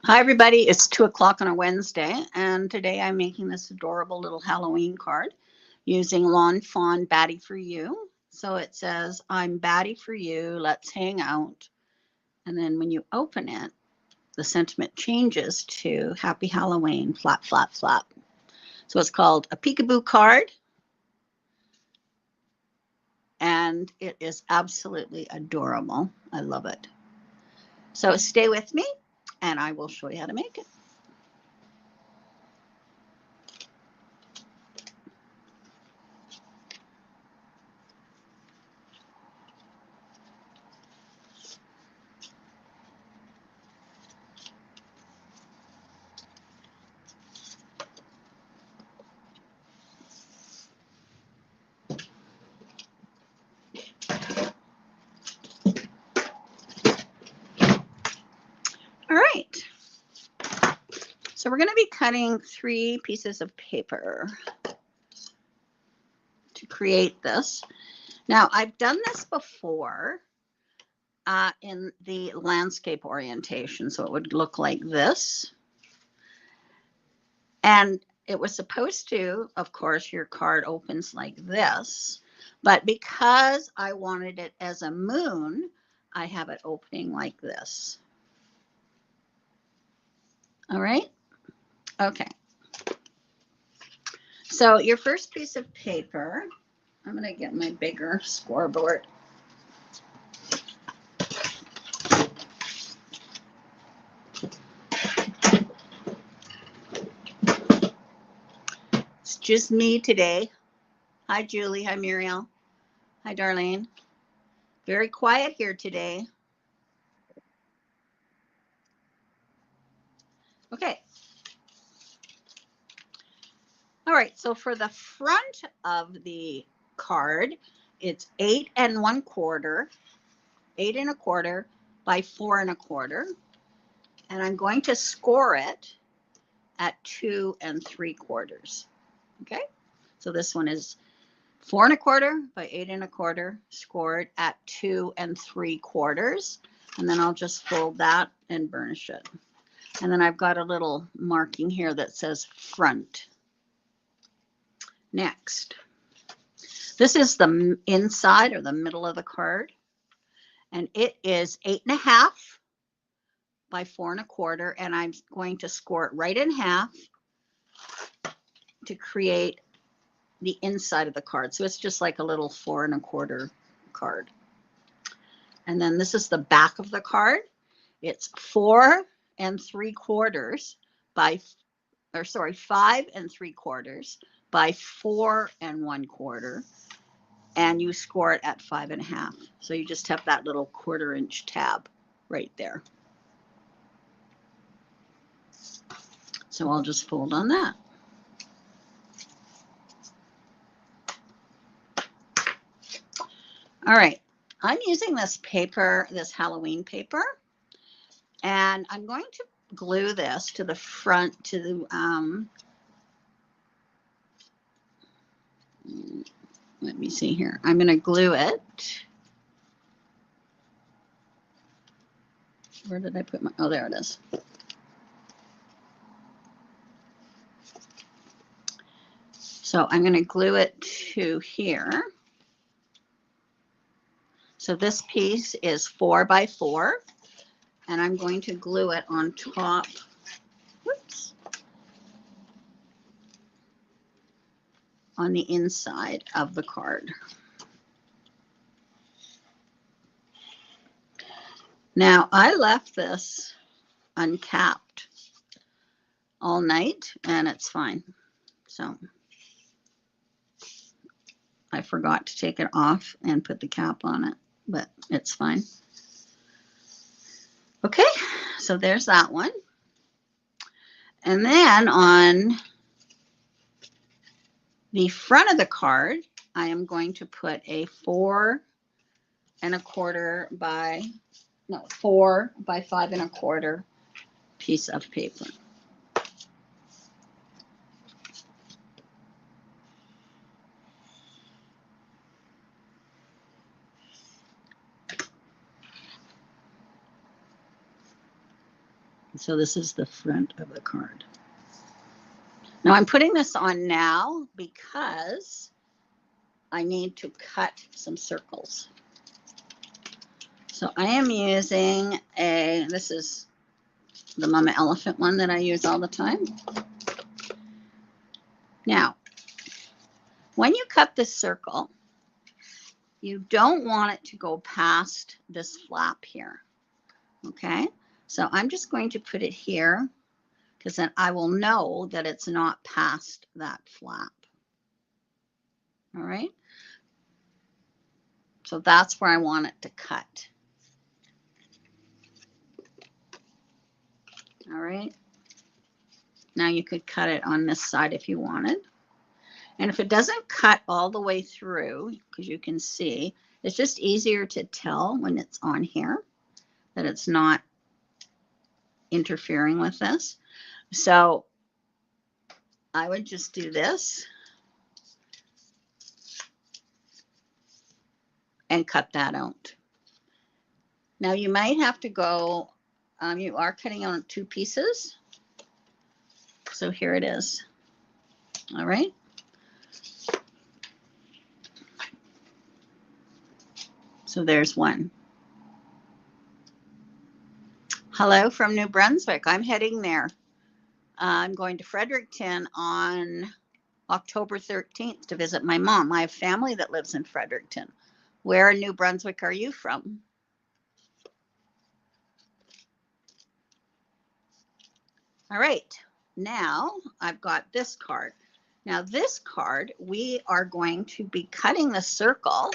Hi, everybody. It's 2 o'clock on a Wednesday, and today I'm making this adorable little Halloween card using Lawn Fawn Batty for You. So it says, I'm Batty for you, let's hang out. And then when you open it, the sentiment changes to Happy Halloween, flap, flap, flap. So it's called a Peekaboo card, and it is absolutely adorable. I love it. So stay with me, and I will show you how to make it. All right. So we're going to be cutting 3 pieces of paper to create this. Now, I've done this before in the landscape orientation, so it would look like this. And it was supposed to, of course, your card opens like this, but because I wanted it as a moon, I have it opening like this. All right? Okay. So your first piece of paper, I'm going to get my bigger scoreboard. It's just me today. Hi, Julie. Hi, Muriel. Hi, Darlene. Very quiet here today. Okay. All right. So for the front of the card, it's 8 1/4, 8 1/4 by 4 1/4. And I'm going to score it at 2 3/4. Okay. So this one is 4 1/4 by 8 1/4, scored at 2 3/4. And then I'll just fold that and burnish it. And then I've got a little marking here that says front. Next, this is the inside or the middle of the card. And it is 8 1/2 by 4 1/4. And I'm going to score it right in half to create the inside of the card. So it's just like a little 4 1/4 card. And then this is the back of the card. It's 4 3/4 by, or sorry, 5 3/4 by 4 1/4. And you score it at 5 1/2. So you just have that little 1/4 inch tab right there. So I'll just fold on that. All right, I'm using this paper, this Halloween paper, and I'm going to glue this to the front, to the, let me see here. I'm going to glue it. Where did I put my, oh, there it is. So I'm going to glue it to here. So this piece is 4 by 4, and I'm going to glue it on top. Whoops. On the inside of the card. Now, I left this uncapped all night, and it's fine. So I forgot to take it off and put the cap on it, but it's fine. Okay, so there's that one. And then on the front of the card, I am going to put a 4 1/4 by, no, 4 by 5 1/4 piece of paper. So this is the front of the card. Now I'm putting this on now because I need to cut some circles. So I am using this is the Mama Elephant one that I use all the time. Now, when you cut this circle, you don't want it to go past this flap here. Okay, so I'm just going to put it here because then I will know that it's not past that flap. All right, so that's where I want it to cut. All right, now you could cut it on this side if you wanted. And if it doesn't cut all the way through, because you can see, it's just easier to tell when it's on here that it's not interfering with this. So I would just do this and cut that out. Now you might have to go, you are cutting out 2 pieces. So here it is. All right. So there's one. Hello from New Brunswick. I'm heading there. I'm going to Fredericton on October 13th to visit my mom. I have family that lives in Fredericton. Where in New Brunswick are you from? All right, now I've got this card. Now this card, we are going to be cutting the circle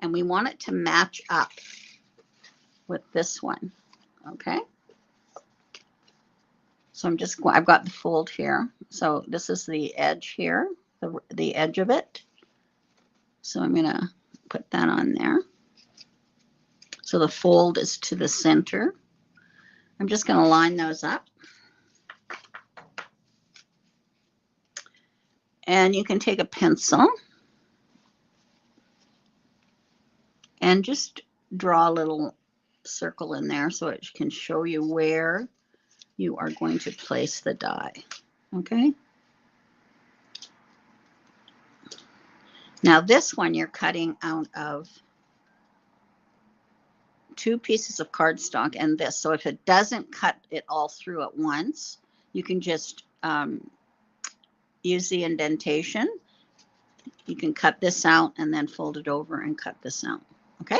and we want it to match up with this one, okay? So I've got the fold here. So this is the edge here, the edge of it. So I'm gonna put that on there. So the fold is to the center. I'm just gonna line those up. And you can take a pencil and just draw a little circle in there so it can show you where you are going to place the die, okay? Now this one you're cutting out of 2 pieces of cardstock and this. So if it doesn't cut it all through at once, you can just use the indentation. You can cut this out and then fold it over and cut this out, okay?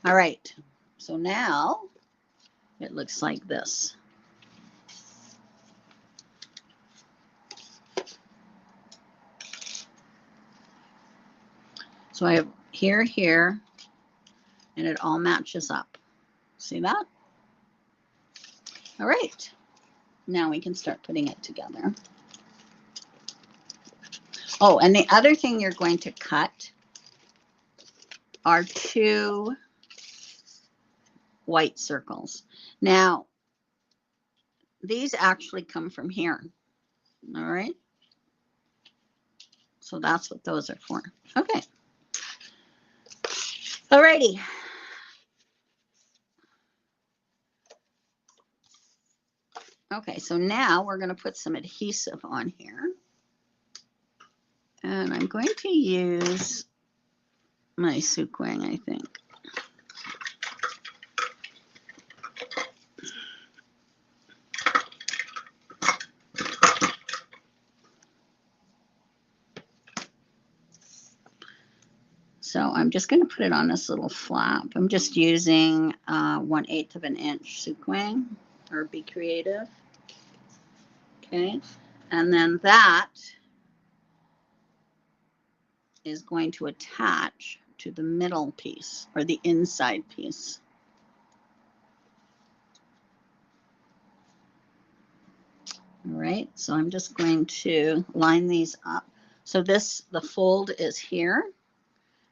All right, so now it looks like this. So I have here, here, and it all matches up. See that? All right, now we can start putting it together. Oh, and the other thing you're going to cut are 2 white circles. Now, these actually come from here, all right? So that's what those are for. Okay. All righty. Okay, so now we're going to put some adhesive on here. And I'm going to use my Sukwang, I think. So I'm just going to put it on this little flap. I'm just using 1/8 of an inch Sukwang or Be Creative. Okay, and then that is going to attach to the middle piece or the inside piece. All right, so I'm just going to line these up. So the fold is here,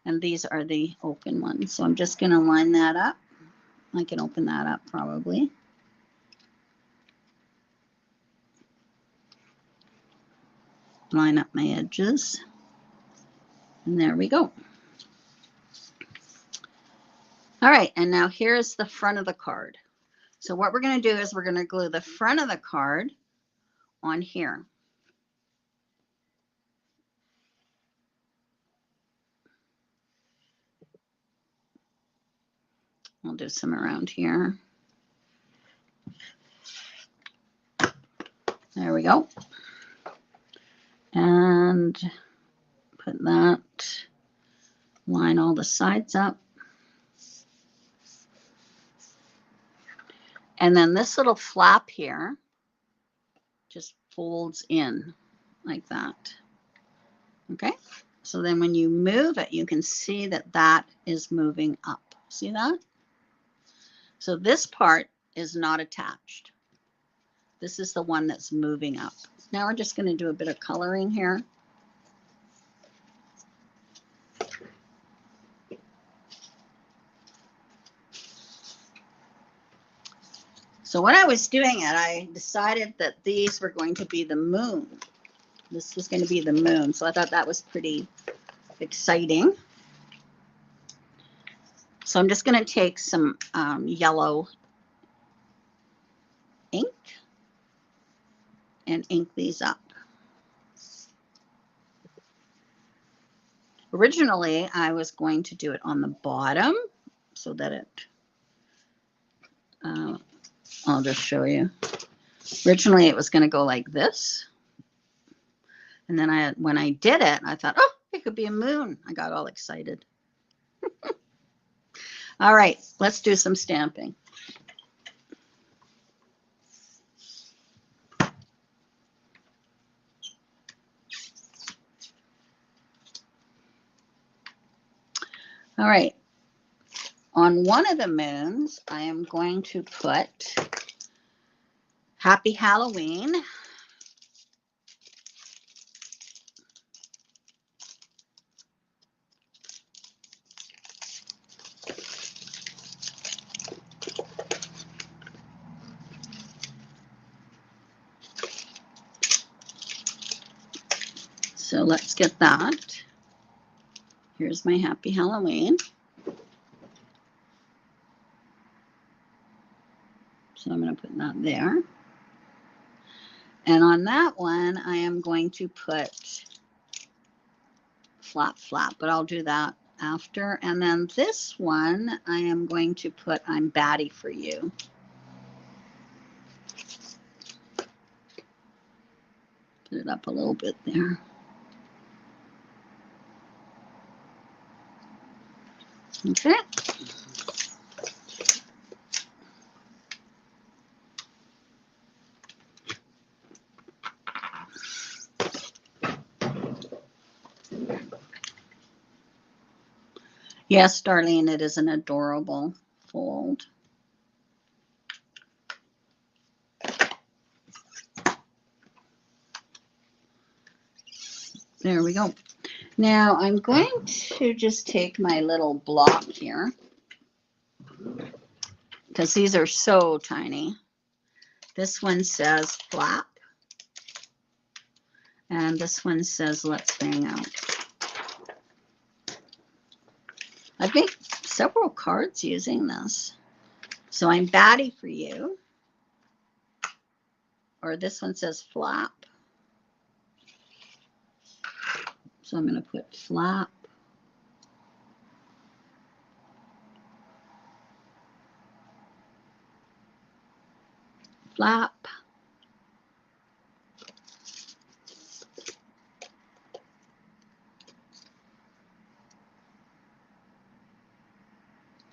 and these are the open ones. So I'm just going to line that up. I can open that up probably. Line up my edges. And there we go. All right, and now here's the front of the card. So what we're going to do is we're going to glue the front of the card on here. We'll do some around here. There we go. And put that, line all the sides up. And then this little flap here just folds in like that. Okay, so then when you move it, you can see that that is moving up. See that? So this part is not attached. This is the one that's moving up. Now we're just going to do a bit of coloring here. So when I was doing it, I decided that these were going to be the moon. This was going to be the moon. So I thought that was pretty exciting. So I'm just going to take some yellow ink and ink these up. Originally, I was going to do it on the bottom so that it, I'll just show you. Originally, it was going to go like this. And then when I did it, I thought, oh, it could be a moon. I got all excited. All right, let's do some stamping. All right, on one of the moons, I am going to put Happy Halloween. So let's get that. Here's my Happy Halloween. So I'm going to put that there. And on that one, I am going to put Flap Flap, but I'll do that after. And then this one, I am going to put I'm Batty for You. Put it up a little bit there. Okay. Yes, Darlene, it is an adorable fold. There we go. Now I'm going to just take my little block here because these are so tiny. This one says flap. And this one says let's hang out. I've made several cards using this. So I'm Batty for You. Or this one says flap. So I'm going to put flap. Flap.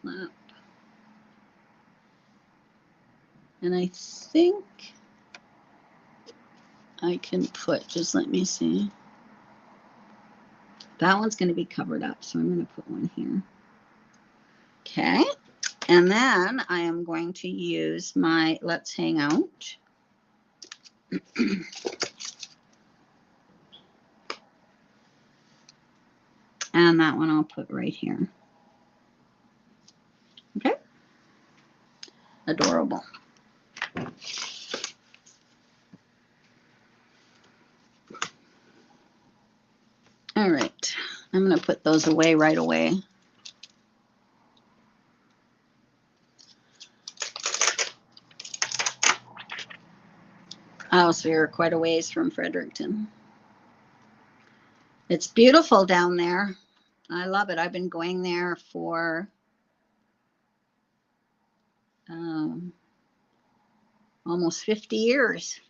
Flap. And I think I can put, just let me see. That one's going to be covered up, so I'm going to put one here. Okay. And then I am going to use my Let's Hang Out. And that one I'll put right here. Okay. Adorable. All right. I'm going to put those away right away. house. We were quite a ways from Fredericton. It's beautiful down there. I love it. I've been going there for almost 50 years.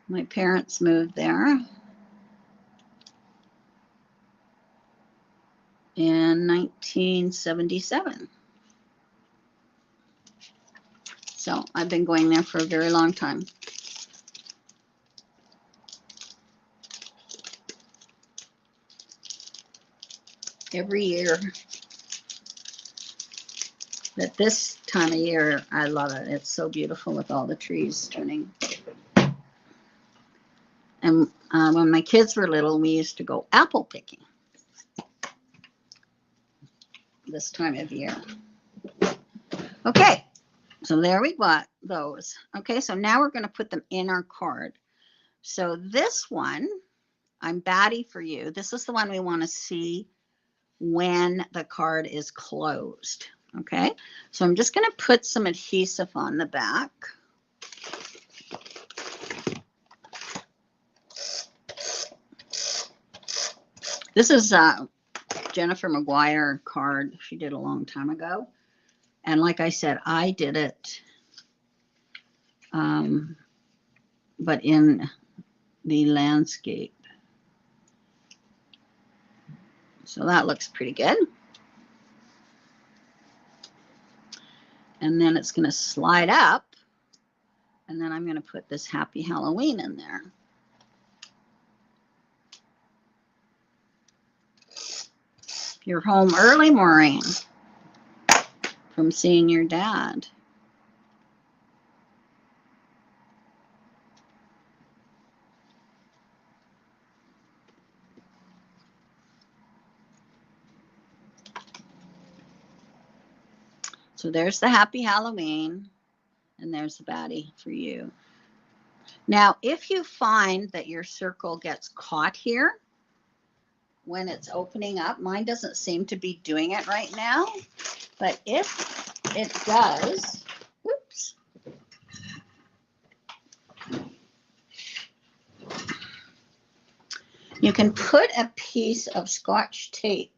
My parents moved there in 1977. So I've been going there for a very long time. Every year. But this time of year, I love it. It's so beautiful with all the trees turning. And when my kids were little, we used to go apple picking this time of year. Okay, so there we got those. Okay, so now we're going to put them in our card. So this one, I'm batty for you. This is the one we want to see when the card is closed. Okay, so I'm just going to put some adhesive on the back. This is Jennifer McGuire card she did a long time ago. And like I said, I did it, but in the landscape. So that looks pretty good. And then it's going to slide up. And then I'm going to put this Happy Halloween in there. You're home early, Maureen, from seeing your dad. So there's the Happy Halloween, and there's the baddie for you. Now, if you find that your circle gets caught here when it's opening up, mine doesn't seem to be doing it right now, but if it does, whoops, you can put a piece of Scotch tape.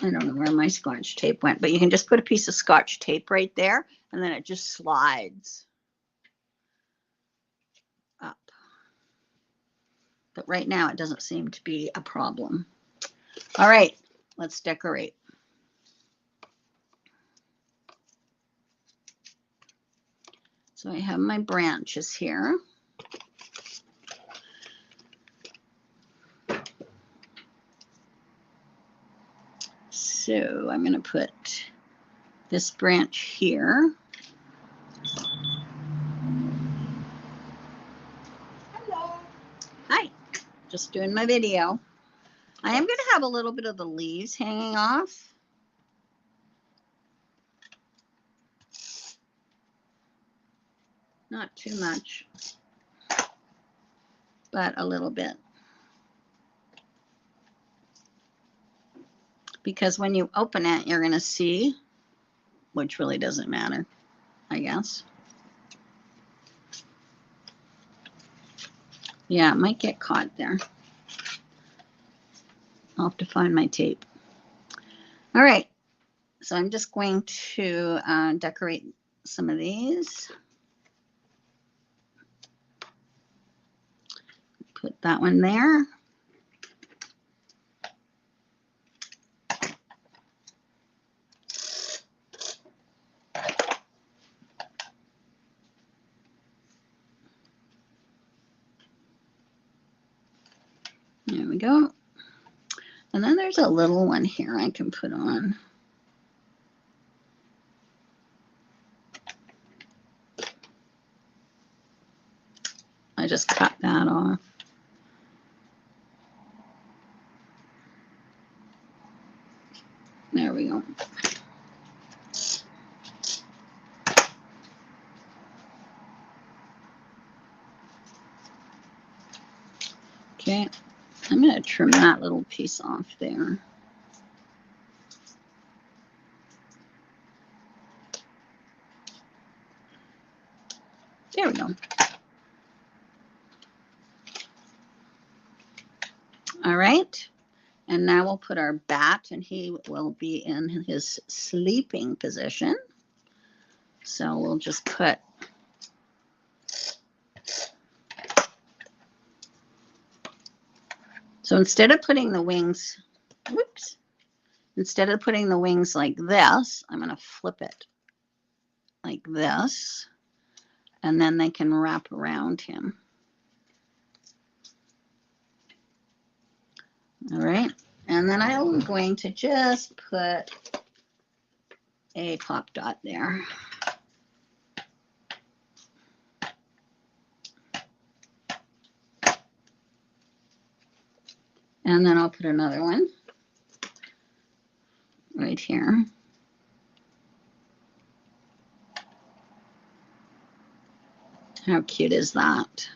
I don't know where my Scotch tape went, but you can just put a piece of Scotch tape right there, and then it just slides up. But right now, it doesn't seem to be a problem. All right, let's decorate. So I have my branches here. So I'm going to put this branch here. Hello. Hi, just doing my video. I am going to have a little bit of the leaves hanging off. Not too much, but a little bit. Because when you open it, you're going to see, which really doesn't matter, I guess. Yeah, it might get caught there. I'll have to find my tape. All right, so I'm just going to decorate some of these. Put that one there. There we go. And then there's a little one here I can put on. I just cut that off. There we go. Okay, I'm going to trim that little piece off there. There we go. All right. And now we'll put our bat, and he will be in his sleeping position. So we'll just put so instead of putting the wings, whoops, instead of putting the wings like this, I'm going to flip it like this, and then they can wrap around him. All right. And then I'm going to just put a top dot there. And then I'll put another one right here. How cute is that?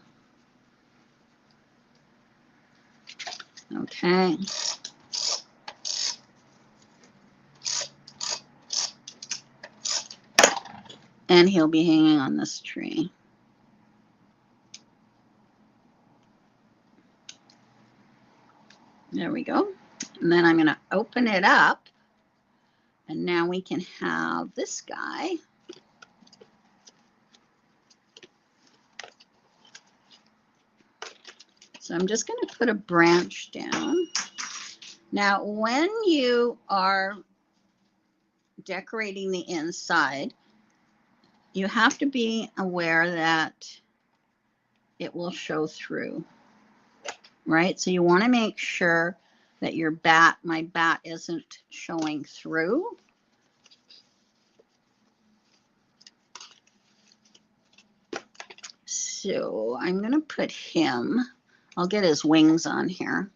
Okay. And he'll be hanging on this tree. There we go. And then I'm going to open it up. And now we can have this guy. So I'm just going to put a branch down. Now, when you are decorating the inside, you have to be aware that it will show through, right? So you want to make sure that your bat, my bat, isn't showing through. So I'm going to put him, I'll get his wings on here.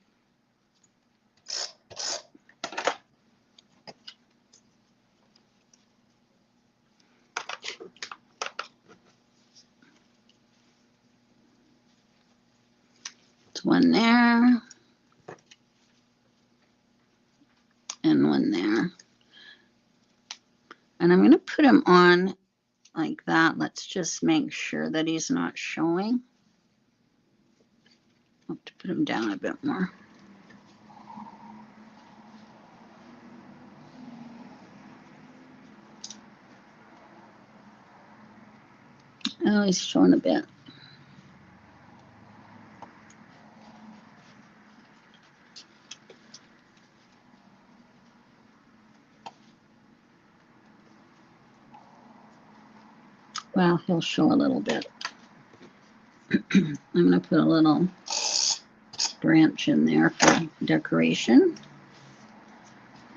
One there and one there, and I'm going to put him on like that. Let's just make sure that he's not showing. I'll have to put him down a bit more. Oh, he's showing a bit. Well, he'll show a little bit. I'm going to put a little branch in there for decoration.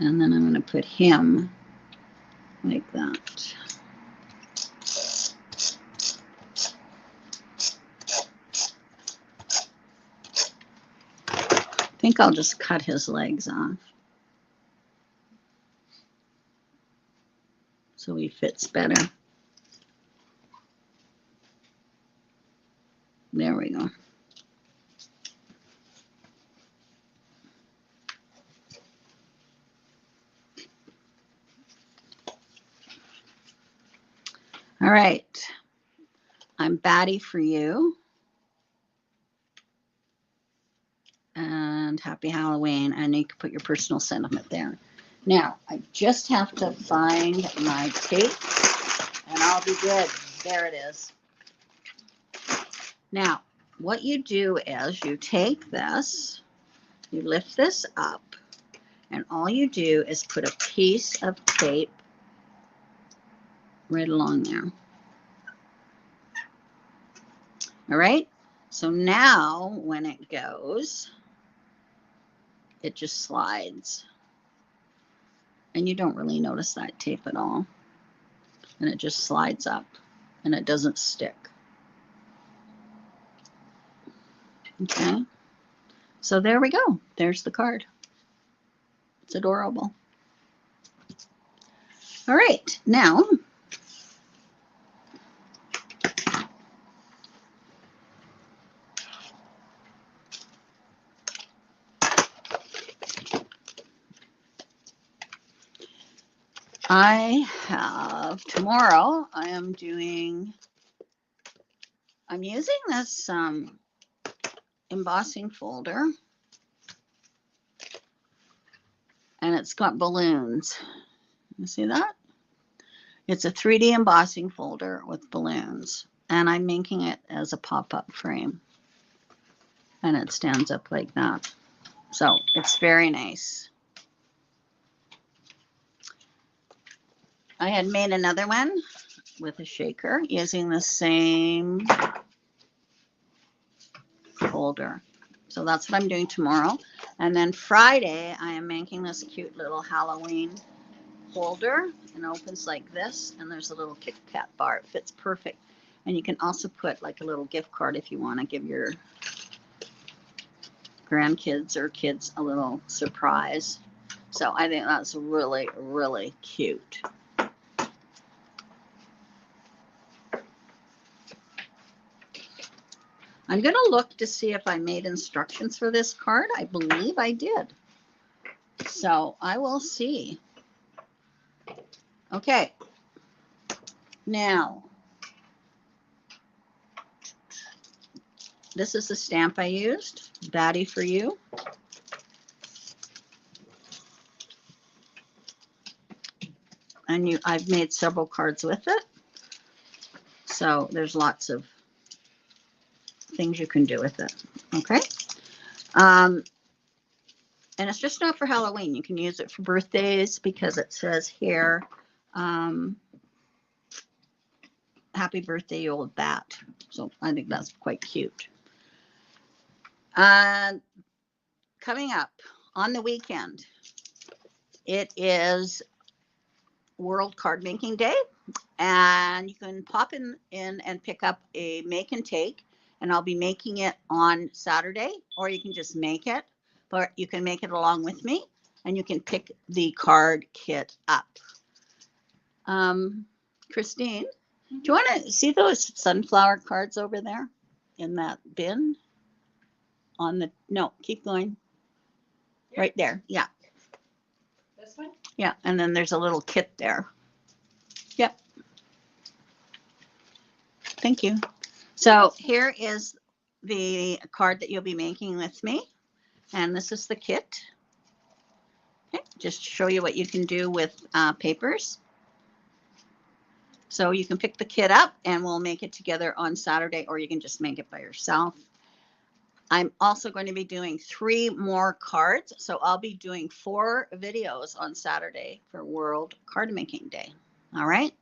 And then I'm going to put him like that. I think I'll just cut his legs off so he fits better. There we go. All right. I'm batty for you. And happy Halloween. And you can put your personal sentiment there. Now, I just have to find my tape and I'll be good. There it is. Now, what you do is you take this, you lift this up, and all you do is put a piece of tape right along there. All right? So now when it goes, it just slides. And you don't really notice that tape at all. And it just slides up and it doesn't stick. Okay. So there we go. There's the card. It's adorable. All right. Now, I have tomorrow, I am doing I'm using this embossing folder, and it's got balloons. You see that? It's a 3D embossing folder with balloons, and I'm making it as a pop-up frame, and it stands up like that. So it's very nice. I had made another one with a shaker using the same folder. So that's what I'm doing tomorrow. And then Friday, I am making this cute little Halloween holder, and it opens like this, and there's a little Kit Kat bar. It fits perfect. And you can also put like a little gift card if you want to give your grandkids or kids a little surprise. So I think that's really, really cute. I'm going to look to see if I made instructions for this card. I believe I did. So I will see. Okay. Now, this is the stamp I used, Batty for You. And I've made several cards with it. So there's lots of things you can do with it. Okay. And it's just not for Halloween. You can use it for birthdays because it says here, happy birthday, you old bat. So I think that's quite cute. Coming up on the weekend, it is World Card Making Day. And you can pop in and pick up a make and take. And I'll be making it on Saturday, or you can just make it. But you can make it along with me, and you can pick the card kit up. Christine, do you want to see those sunflower cards over there in that bin? No, keep going. Here? Right there. Yeah. This one? Yeah, and then there's a little kit there. Yep. Thank you. So here is the card that you'll be making with me. And this is the kit. Okay, just to show you what you can do with papers. So you can pick the kit up and we'll make it together on Saturday, or you can just make it by yourself. I'm also going to be doing 3 more cards. So I'll be doing 4 videos on Saturday for World Card Making Day. All right.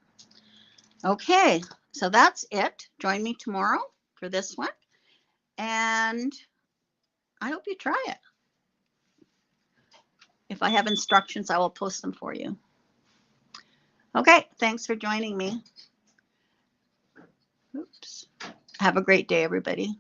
Okay, so that's it. Join me tomorrow for this one. And I hope you try it. If I have instructions, I will post them for you. Okay, thanks for joining me. Oops. Have a great day, everybody.